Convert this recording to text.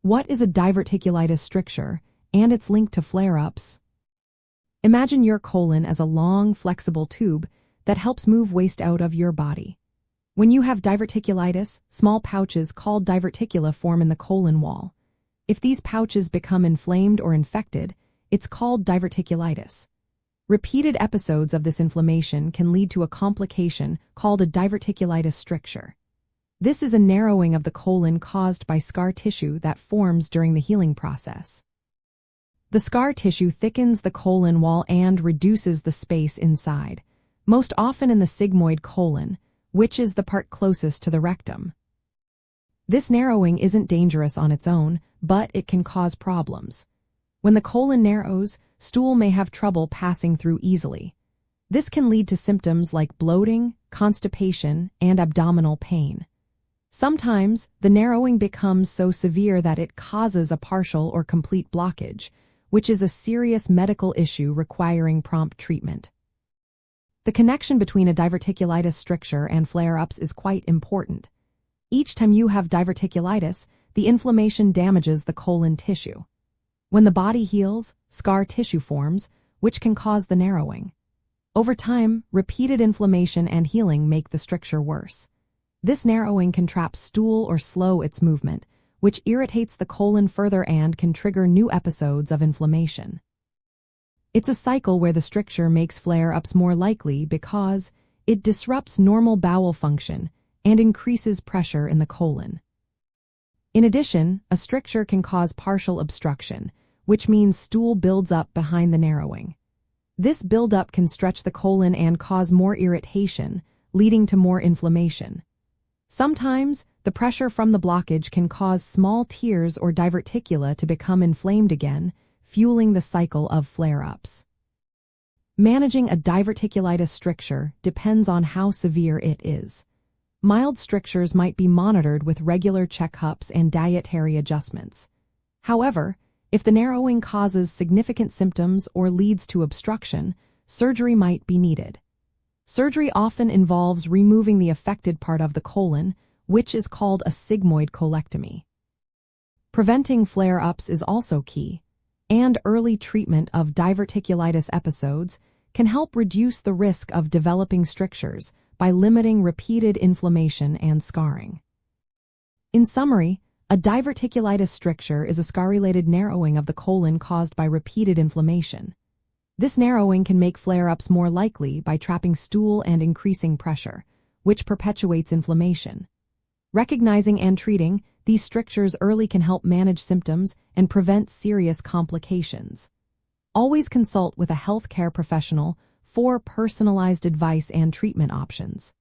What is a diverticulitis stricture and its link to flare-ups? Imagine your colon as a long, flexible tube that helps move waste out of your body. When you have diverticulitis, small pouches called diverticula form in the colon wall. If these pouches become inflamed or infected, it's called diverticulitis. Repeated episodes of this inflammation can lead to a complication called a diverticulitis stricture. This is a narrowing of the colon caused by scar tissue that forms during the healing process. The scar tissue thickens the colon wall and reduces the space inside, most often in the sigmoid colon, which is the part closest to the rectum. This narrowing isn't dangerous on its own, but it can cause problems. When the colon narrows, stool may have trouble passing through easily. This can lead to symptoms like bloating, constipation, and abdominal pain. Sometimes, the narrowing becomes so severe that it causes a partial or complete blockage, which is a serious medical issue requiring prompt treatment. The connection between a diverticulitis stricture and flare-ups is quite important. Each time you have diverticulitis, the inflammation damages the colon tissue. When the body heals, scar tissue forms, which can cause the narrowing. Over time, repeated inflammation and healing make the stricture worse. This narrowing can trap stool or slow its movement, which irritates the colon further and can trigger new episodes of inflammation. It's a cycle where the stricture makes flare-ups more likely because it disrupts normal bowel function and increases pressure in the colon. In addition, a stricture can cause partial obstruction, which means stool builds up behind the narrowing. This buildup can stretch the colon and cause more irritation, leading to more inflammation. Sometimes, the pressure from the blockage can cause small tears or diverticula to become inflamed again, fueling the cycle of flare-ups. Managing a diverticulitis stricture depends on how severe it is. Mild strictures might be monitored with regular checkups and dietary adjustments. However, if the narrowing causes significant symptoms or leads to obstruction, surgery might be needed. Surgery often involves removing the affected part of the colon, which is called a sigmoid colectomy. Preventing flare-ups is also key, and early treatment of diverticulitis episodes can help reduce the risk of developing strictures by limiting repeated inflammation and scarring. In summary, a diverticulitis stricture is a scar-related narrowing of the colon caused by repeated inflammation. This narrowing can make flare-ups more likely by trapping stool and increasing pressure, which perpetuates inflammation. Recognizing and treating these strictures early can help manage symptoms and prevent serious complications. Always consult with a healthcare professional for personalized advice and treatment options.